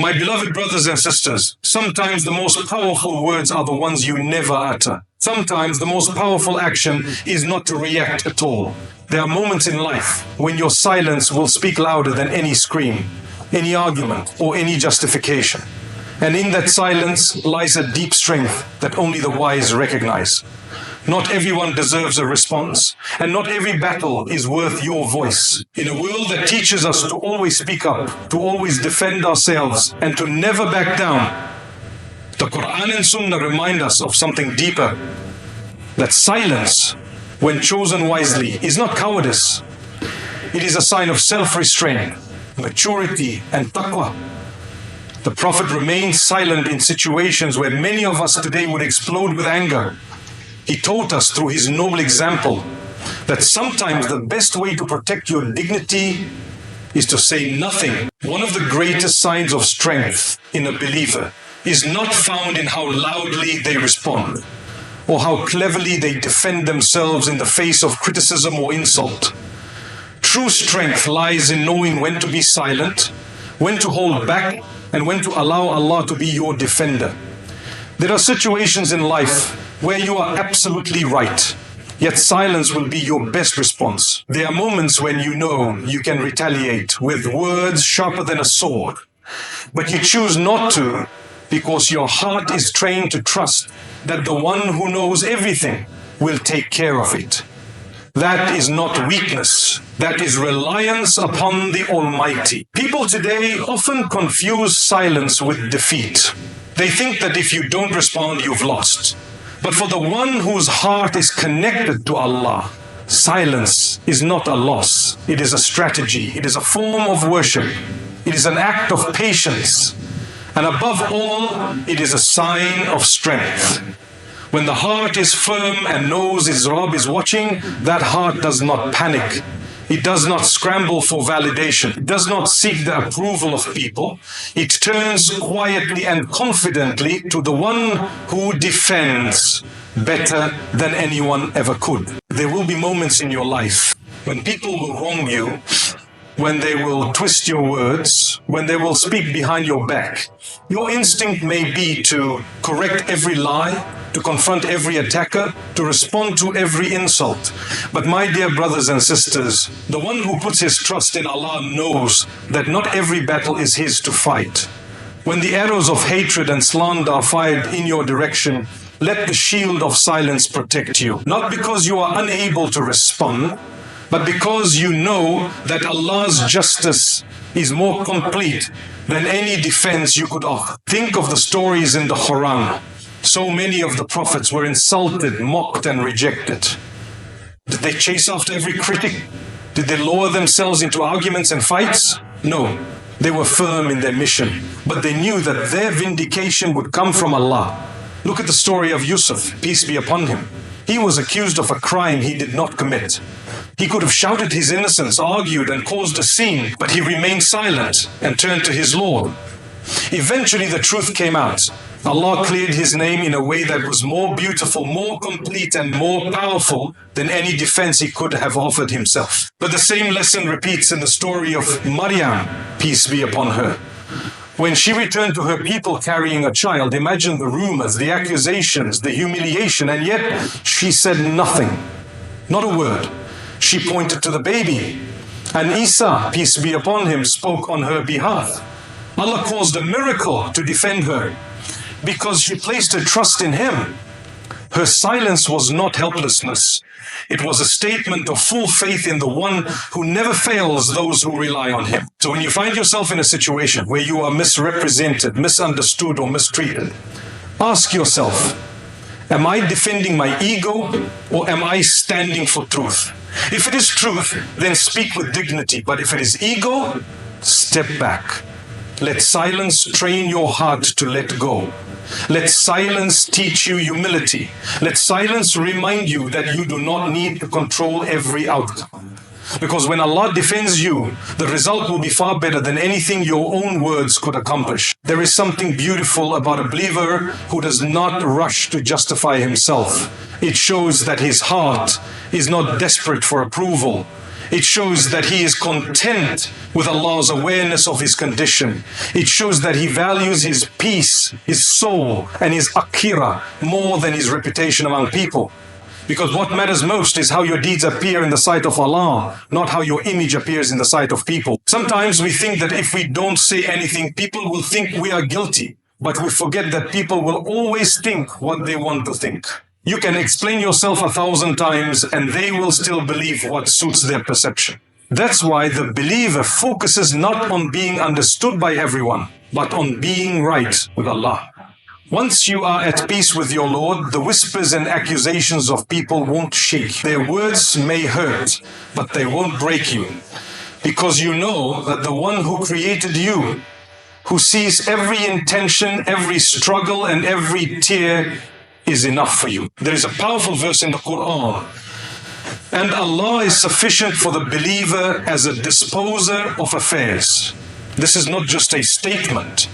My beloved brothers and sisters, sometimes the most powerful words are the ones you never utter. Sometimes the most powerful action is not to react at all. There are moments in life when your silence will speak louder than any scream, any argument, or any justification. And in that silence lies a deep strength that only the wise recognize. Not everyone deserves a response, and not every battle is worth your voice. In a world that teaches us to always speak up, to always defend ourselves, and to never back down, the Quran and Sunnah remind us of something deeper. That silence, when chosen wisely, is not cowardice. It is a sign of self-restraint, maturity, and taqwa. The Prophet remained silent in situations where many of us today would explode with anger. He taught us through his noble example that sometimes the best way to protect your dignity is to say nothing. One of the greatest signs of strength in a believer is not found in how loudly they respond or how cleverly they defend themselves in the face of criticism or insult. True strength lies in knowing when to be silent, when to hold back, and when to allow Allah to be your defender. There are situations in life where you are absolutely right, yet silence will be your best response. There are moments when you know you can retaliate with words sharper than a sword, but you choose not to because your heart is trained to trust that the one who knows everything will take care of it. That is not weakness, that is reliance upon the Almighty. People today often confuse silence with defeat. They think that if you don't respond, you've lost. But for the one whose heart is connected to Allah, silence is not a loss. It is a strategy. It is a form of worship. It is an act of patience. And above all, it is a sign of strength. When the heart is firm and knows its Rabb is watching, that heart does not panic. It does not scramble for validation. It does not seek the approval of people. It turns quietly and confidently to the one who defends better than anyone ever could. There will be moments in your life when people will wrong you, when they will twist your words, when they will speak behind your back. Your instinct may be to correct every lie, to confront every attacker, to respond to every insult. But my dear brothers and sisters, the one who puts his trust in Allah knows that not every battle is his to fight. When the arrows of hatred and slander are fired in your direction, let the shield of silence protect you. Not because you are unable to respond, but because you know that Allah's justice is more complete than any defense you could offer. Think of the stories in the Quran. So many of the prophets were insulted, mocked, and rejected. Did they chase after every critic? Did they lower themselves into arguments and fights? No, they were firm in their mission, but they knew that their vindication would come from Allah. Look at the story of Yusuf, peace be upon him. He was accused of a crime he did not commit. He could have shouted his innocence, argued, and caused a scene, but he remained silent and turned to his Lord. Eventually the truth came out. Allah cleared his name in a way that was more beautiful, more complete, and more powerful than any defense he could have offered himself. But the same lesson repeats in the story of Maryam, peace be upon her. When she returned to her people carrying a child, imagine the rumors, the accusations, the humiliation, and yet she said nothing, not a word. She pointed to the baby, and Isa, peace be upon him, spoke on her behalf. Allah caused a miracle to defend her because she placed her trust in him. Her silence was not helplessness. It was a statement of full faith in the one who never fails those who rely on him. So when you find yourself in a situation where you are misrepresented, misunderstood, or mistreated, ask yourself, am I defending my ego or am I standing for truth? If it is truth, then speak with dignity. But if it is ego, step back. Let silence train your heart to let go. Let silence teach you humility. Let silence remind you that you do not need to control every outcome. Because when Allah defends you, the result will be far better than anything your own words could accomplish. There is something beautiful about a believer who does not rush to justify himself. It shows that his heart is not desperate for approval. It shows that he is content with Allah's awareness of his condition. It shows that he values his peace, his soul, and his akhirah more than his reputation among people. Because what matters most is how your deeds appear in the sight of Allah, not how your image appears in the sight of people. Sometimes we think that if we don't say anything, people will think we are guilty. But we forget that people will always think what they want to think. You can explain yourself 1,000 times and they will still believe what suits their perception. That's why the believer focuses not on being understood by everyone, but on being right with Allah. Once you are at peace with your Lord, the whispers and accusations of people won't shake. Their words may hurt, but they won't break you. Because you know that the one who created you, who sees every intention, every struggle, and every tear, is enough for you. There is a powerful verse in the Quran. And Allah is sufficient for the believer as a disposer of affairs. This is not just a statement.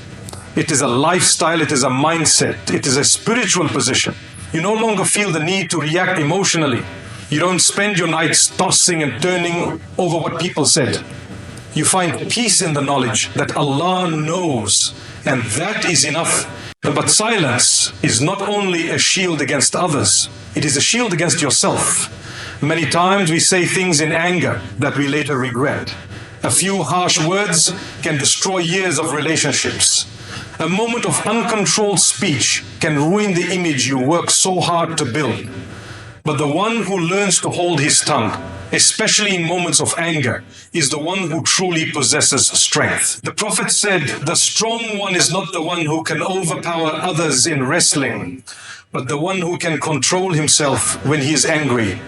It is a lifestyle, it is a mindset, it is a spiritual position. You no longer feel the need to react emotionally. You don't spend your nights tossing and turning over what people said. You find peace in the knowledge that Allah knows, and that is enough. But silence is not only a shield against others, it is a shield against yourself. Many times we say things in anger that we later regret. A few harsh words can destroy years of relationships. A moment of uncontrolled speech can ruin the image you work so hard to build. But the one who learns to hold his tongue, especially in moments of anger, is the one who truly possesses strength. The Prophet said, the strong one is not the one who can overpower others in wrestling, but the one who can control himself when he is angry.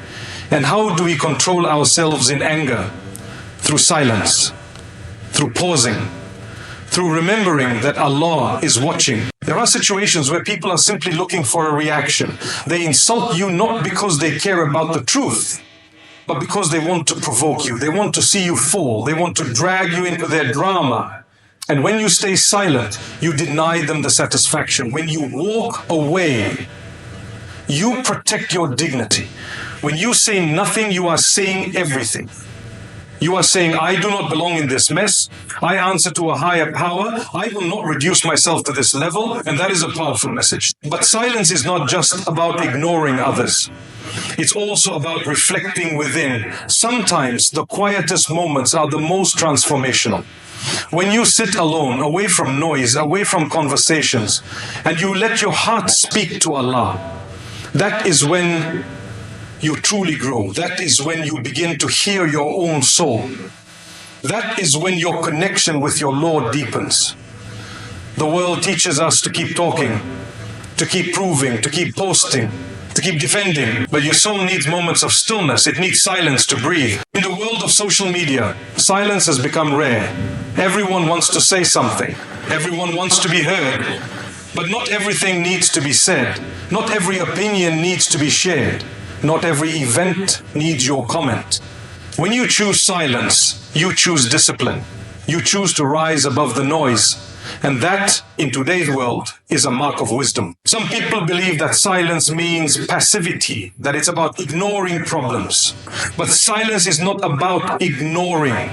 And how do we control ourselves in anger? Through silence, through pausing, through remembering that Allah is watching. There are situations where people are simply looking for a reaction. They insult you not because they care about the truth, but because they want to provoke you. They want to see you fall. They want to drag you into their drama. And when you stay silent, you deny them the satisfaction. When you walk away, you protect your dignity. When you say nothing, you are saying everything. You are saying, I do not belong in this mess. I answer to a higher power. I will not reduce myself to this level. And that is a powerful message. But silence is not just about ignoring others. It's also about reflecting within. Sometimes the quietest moments are the most transformational. When you sit alone, away from noise, away from conversations, and you let your heart speak to Allah, that is when you truly grow. That is when you begin to hear your own soul. That is when your connection with your Lord deepens. The world teaches us to keep talking, to keep proving, to keep posting, to keep defending. But your soul needs moments of stillness. It needs silence to breathe. In the world of social media, silence has become rare. Everyone wants to say something. Everyone wants to be heard. But not everything needs to be said. Not every opinion needs to be shared. Not every event needs your comment. When you choose silence, you choose discipline. You choose to rise above the noise. And that, in today's world, is a mark of wisdom. Some people believe that silence means passivity, that it's about ignoring problems. But silence is not about ignoring.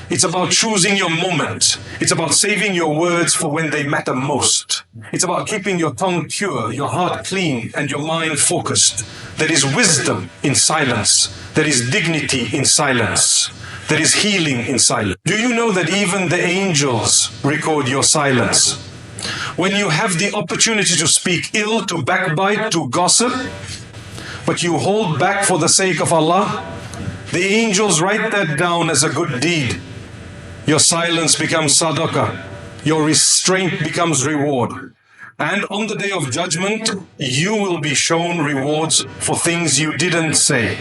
It's about choosing your moment. It's about saving your words for when they matter most. It's about keeping your tongue pure, your heart clean, and your mind focused. There is wisdom in silence. There is dignity in silence. There is healing in silence. Do you know that even the angels record your silence? When you have the opportunity to speak ill, to backbite, to gossip, but you hold back for the sake of Allah, the angels write that down as a good deed. Your silence becomes sadaqah. Your restraint becomes reward. And on the day of judgment, you will be shown rewards for things you didn't say.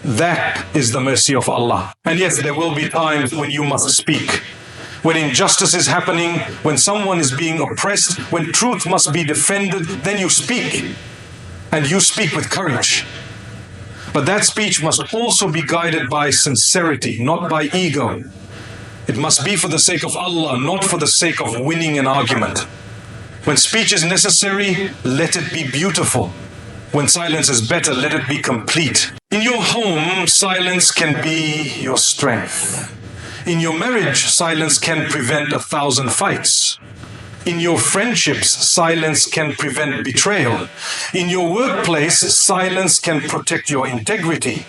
That is the mercy of Allah. And yes, there will be times when you must speak. When injustice is happening, when someone is being oppressed, when truth must be defended, then you speak. And you speak with courage. But that speech must also be guided by sincerity, not by ego. It must be for the sake of Allah, not for the sake of winning an argument. When speech is necessary, let it be beautiful. When silence is better, let it be complete. In your home, silence can be your strength. In your marriage, silence can prevent 1,000 fights. In your friendships, silence can prevent betrayal. In your workplace, silence can protect your integrity.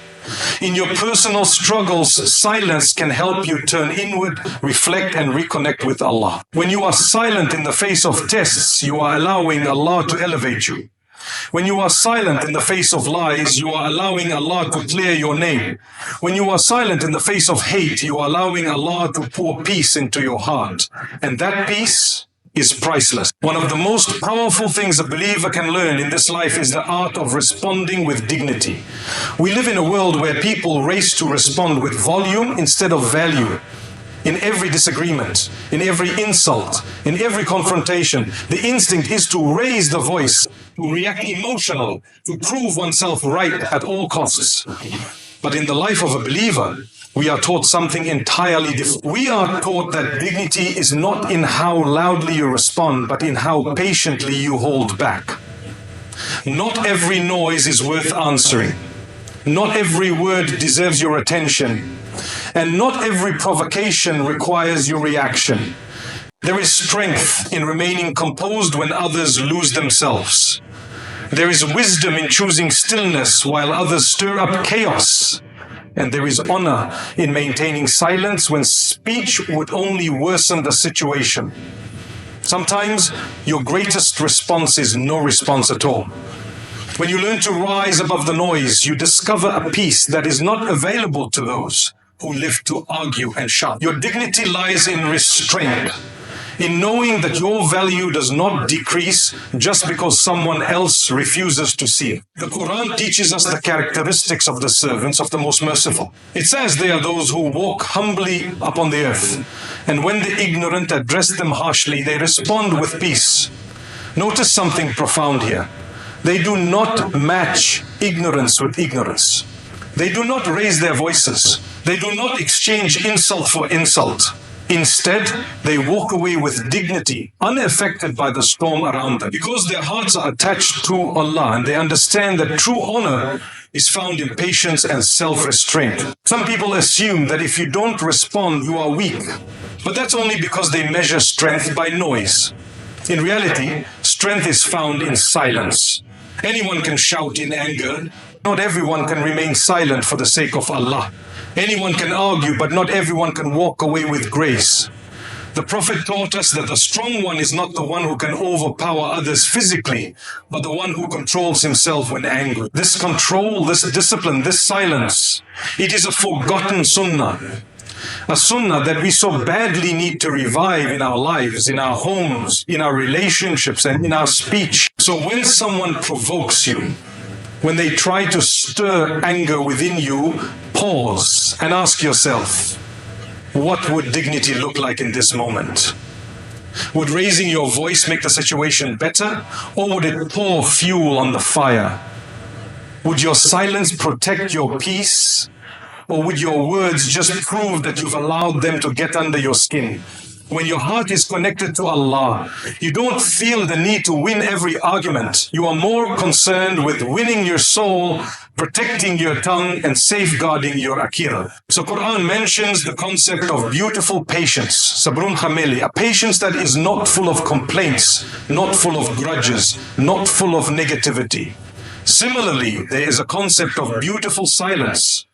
In your personal struggles, silence can help you turn inward, reflect, and reconnect with Allah. When you are silent in the face of tests, you are allowing Allah to elevate you. When you are silent in the face of lies, you are allowing Allah to clear your name. When you are silent in the face of hate, you are allowing Allah to pour peace into your heart. And that peace is priceless. One of the most powerful things a believer can learn in this life is the art of responding with dignity. We live in a world where people race to respond with volume instead of value. In every disagreement, in every insult, in every confrontation, the instinct is to raise the voice, to react emotional, to prove oneself right at all costs. But in the life of a believer, we are taught something entirely different. We are taught that dignity is not in how loudly you respond, but in how patiently you hold back. Not every noise is worth answering. Not every word deserves your attention. And not every provocation requires your reaction. There is strength in remaining composed when others lose themselves. There is wisdom in choosing stillness while others stir up chaos. And there is honor in maintaining silence when speech would only worsen the situation. Sometimes your greatest response is no response at all. When you learn to rise above the noise, you discover a peace that is not available to those who live to argue and shout. Your dignity lies in restraint, in knowing that your value does not decrease just because someone else refuses to see it. The Quran teaches us the characteristics of the servants of the Most Merciful. It says they are those who walk humbly upon the earth, and when the ignorant address them harshly, they respond with peace. Notice something profound here. They do not match ignorance with ignorance. They do not raise their voices. They do not exchange insult for insult. Instead, they walk away with dignity, unaffected by the storm around them. Because their hearts are attached to Allah and they understand that true honor is found in patience and self-restraint. Some people assume that if you don't respond, you are weak. But that's only because they measure strength by noise. In reality, strength is found in silence. Anyone can shout in anger. Not everyone can remain silent for the sake of Allah. Anyone can argue, but not everyone can walk away with grace. The Prophet taught us that the strong one is not the one who can overpower others physically, but the one who controls himself when angry. This control, this discipline, this silence, it is a forgotten sunnah. A sunnah that we so badly need to revive in our lives, in our homes, in our relationships, and in our speech. So when someone provokes you, when they try to stir anger within you, pause and ask yourself, what would dignity look like in this moment? Would raising your voice make the situation better, or would it pour fuel on the fire? Would your silence protect your peace, or would your words just prove that you've allowed them to get under your skin? When your heart is connected to Allah, you don't feel the need to win every argument. You are more concerned with winning your soul, protecting your tongue, and safeguarding your akira. So Quran mentions the concept of beautiful patience, sabrun khamili, a patience that is not full of complaints, not full of grudges, not full of negativity. Similarly, there is a concept of beautiful silence.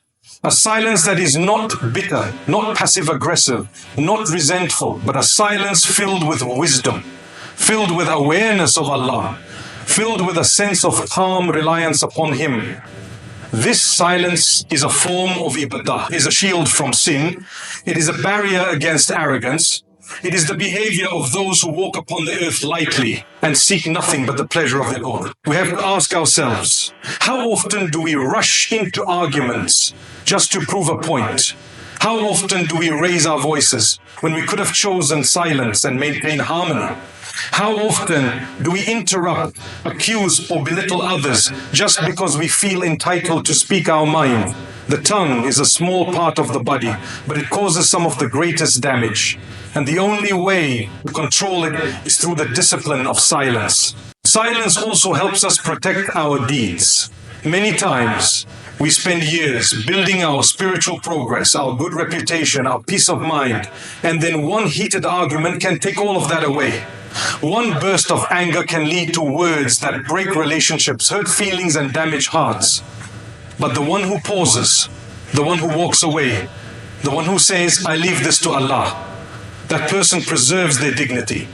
A silence that is not bitter, not passive-aggressive, not resentful, but a silence filled with wisdom, filled with awareness of Allah, filled with a sense of calm reliance upon Him. This silence is a form of ibadah, is a shield from sin. It is a barrier against arrogance. It is the behavior of those who walk upon the earth lightly and seek nothing but the pleasure of their Lord. We have to ask ourselves, how often do we rush into arguments just to prove a point? How often do we raise our voices when we could have chosen silence and maintain harmony? How often do we interrupt, accuse, or belittle others just because we feel entitled to speak our mind? The tongue is a small part of the body, but it causes some of the greatest damage. And the only way to control it is through the discipline of silence. Silence also helps us protect our deeds. Many times, we spend years building our spiritual progress, our good reputation, our peace of mind, and then one heated argument can take all of that away. One burst of anger can lead to words that break relationships, hurt feelings, and damage hearts. But the one who pauses, the one who walks away, the one who says, I leave this to Allah, that person preserves their dignity,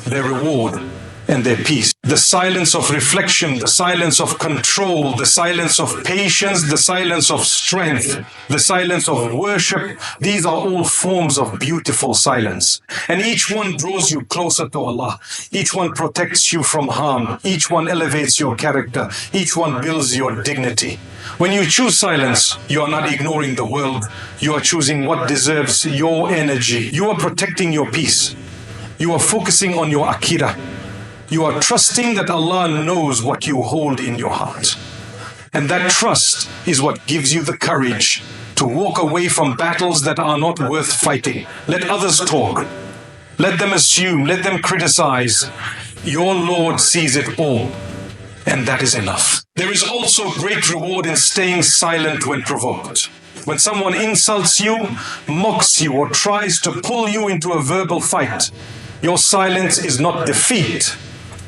their reward, and their peace. The silence of reflection, the silence of control, the silence of patience, the silence of strength, the silence of worship, these are all forms of beautiful silence. And each one draws you closer to Allah. Each one protects you from harm. Each one elevates your character. Each one builds your dignity. When you choose silence, you are not ignoring the world. You are choosing what deserves your energy. You are protecting your peace. You are focusing on your akira. You are trusting that Allah knows what you hold in your heart. And that trust is what gives you the courage to walk away from battles that are not worth fighting. Let others talk. Let them assume. Let them criticize. Your Lord sees it all. And that is enough. There is also great reward in staying silent when provoked. When someone insults you, mocks you, or tries to pull you into a verbal fight, your silence is not defeat.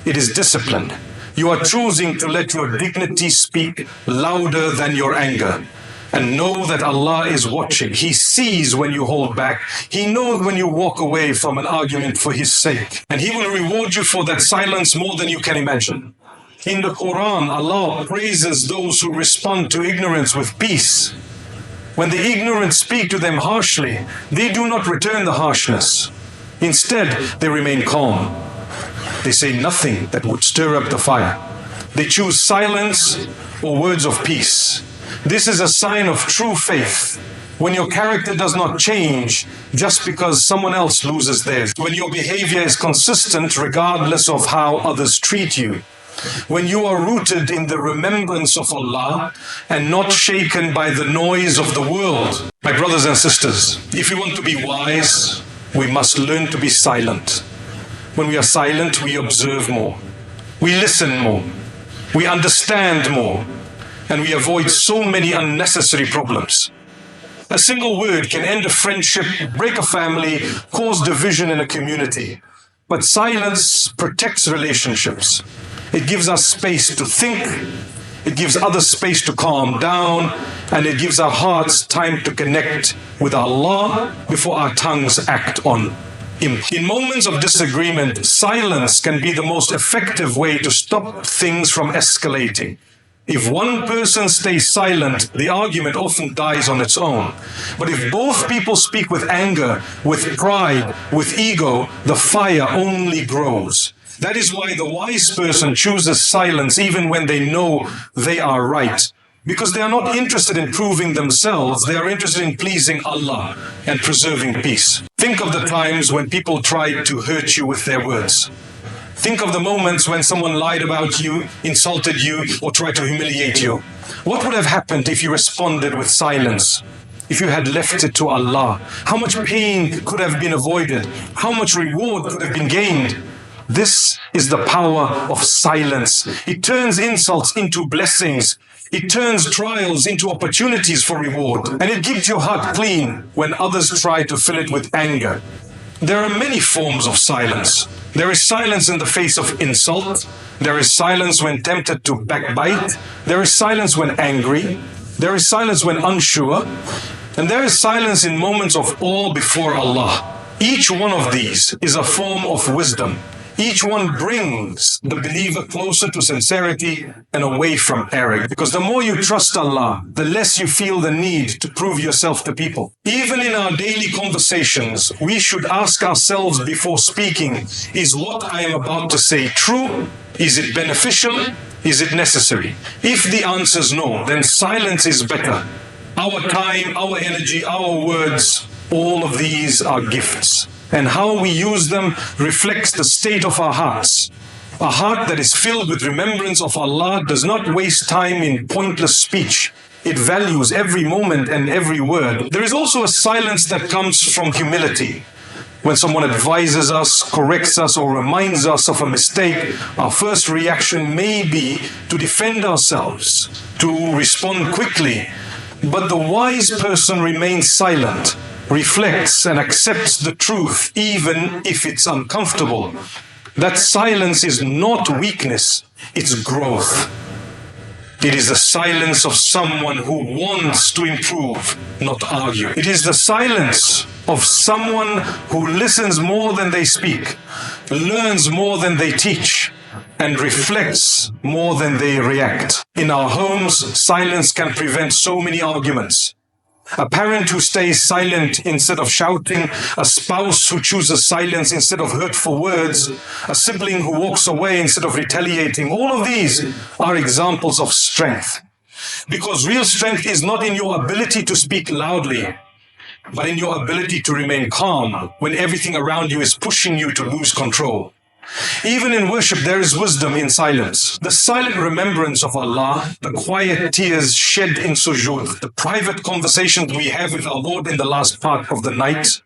It is discipline. You are choosing to let your dignity speak louder than your anger. And know that Allah is watching. He sees when you hold back. He knows when you walk away from an argument for His sake. And He will reward you for that silence more than you can imagine. In the Quran, Allah praises those who respond to ignorance with peace. When the ignorant speak to them harshly, they do not return the harshness. Instead, they remain calm. They say nothing that would stir up the fire. They choose silence or words of peace. This is a sign of true faith. When your character does not change just because someone else loses theirs. When your behavior is consistent regardless of how others treat you. When you are rooted in the remembrance of Allah and not shaken by the noise of the world. My brothers and sisters, if we want to be wise, we must learn to be silent. When we are silent, we observe more. We listen more. We understand more. And we avoid so many unnecessary problems. A single word can end a friendship, break a family, cause division in a community. But silence protects relationships. It gives us space to think. It gives others space to calm down. And it gives our hearts time to connect with Allah before our tongues act on Him. In moments of disagreement, silence can be the most effective way to stop things from escalating. If one person stays silent, the argument often dies on its own. But if both people speak with anger, with pride, with ego, the fire only grows. That is why the wise person chooses silence even when they know they are right. Because they are not interested in proving themselves, they are interested in pleasing Allah and preserving peace. Think of the times when people tried to hurt you with their words. Think of the moments when someone lied about you, insulted you, or tried to humiliate you. What would have happened if you responded with silence? If you had left it to Allah? How much pain could have been avoided? How much reward could have been gained? This is the power of silence. It turns insults into blessings. It turns trials into opportunities for reward. And it keeps your heart clean when others try to fill it with anger. There are many forms of silence. There is silence in the face of insult. There is silence when tempted to backbite. There is silence when angry. There is silence when unsure. And there is silence in moments of awe before Allah. Each one of these is a form of wisdom. Each one brings the believer closer to sincerity and away from error. Because the more you trust Allah, the less you feel the need to prove yourself to people. Even in our daily conversations, we should ask ourselves before speaking, is what I am about to say true? Is it beneficial? Is it necessary? If the answer is no, then silence is better. Our time, our energy, our words, all of these are gifts. And how we use them reflects the state of our hearts. A heart that is filled with remembrance of Allah does not waste time in pointless speech. It values every moment and every word. There is also a silence that comes from humility. When someone advises us, corrects us, or reminds us of a mistake, our first reaction may be to defend ourselves, to respond quickly. But the wise person remains silent, reflects, and accepts the truth, even if it's uncomfortable. That silence is not weakness, it's growth. It is the silence of someone who wants to improve, not argue. It is the silence of someone who listens more than they speak, learns more than they teach, and reflects more than they react. In our homes, silence can prevent so many arguments. A parent who stays silent instead of shouting, a spouse who chooses silence instead of hurtful words, a sibling who walks away instead of retaliating. All of these are examples of strength. Because real strength is not in your ability to speak loudly, but in your ability to remain calm when everything around you is pushing you to lose control. Even in worship, there is wisdom in silence. The silent remembrance of Allah, the quiet tears shed in sujood, the private conversations we have with our Lord in the last part of the night.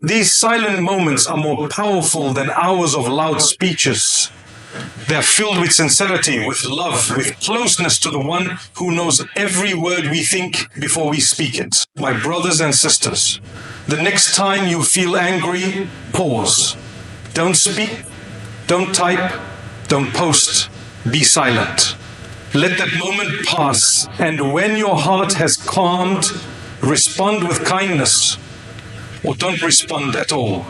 These silent moments are more powerful than hours of loud speeches. They are filled with sincerity, with love, with closeness to the one who knows every word we think before we speak it. My brothers and sisters, the next time you feel angry, pause. Don't speak. Don't type, don't post, be silent. Let that moment pass, and when your heart has calmed, respond with kindness, or don't respond at all.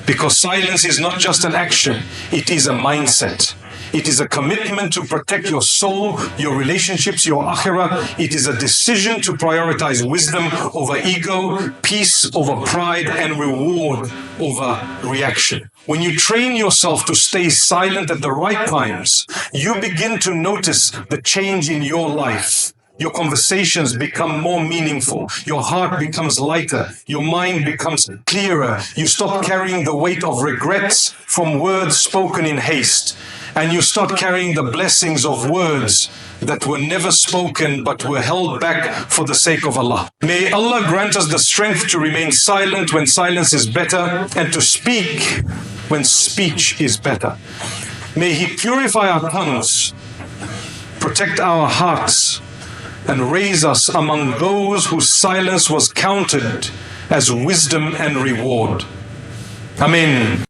Because silence is not just an action, it is a mindset. It is a commitment to protect your soul, your relationships, your akhirah. It is a decision to prioritize wisdom over ego, peace over pride, and reward over reaction. When you train yourself to stay silent at the right times, you begin to notice the change in your life. Your conversations become more meaningful. Your heart becomes lighter. Your mind becomes clearer. You stop carrying the weight of regrets from words spoken in haste. And you start carrying the blessings of words that were never spoken but were held back for the sake of Allah. May Allah grant us the strength to remain silent when silence is better and to speak when speech is better. May He purify our tongues, protect our hearts, and raise us among those whose silence was counted as wisdom and reward. Amen.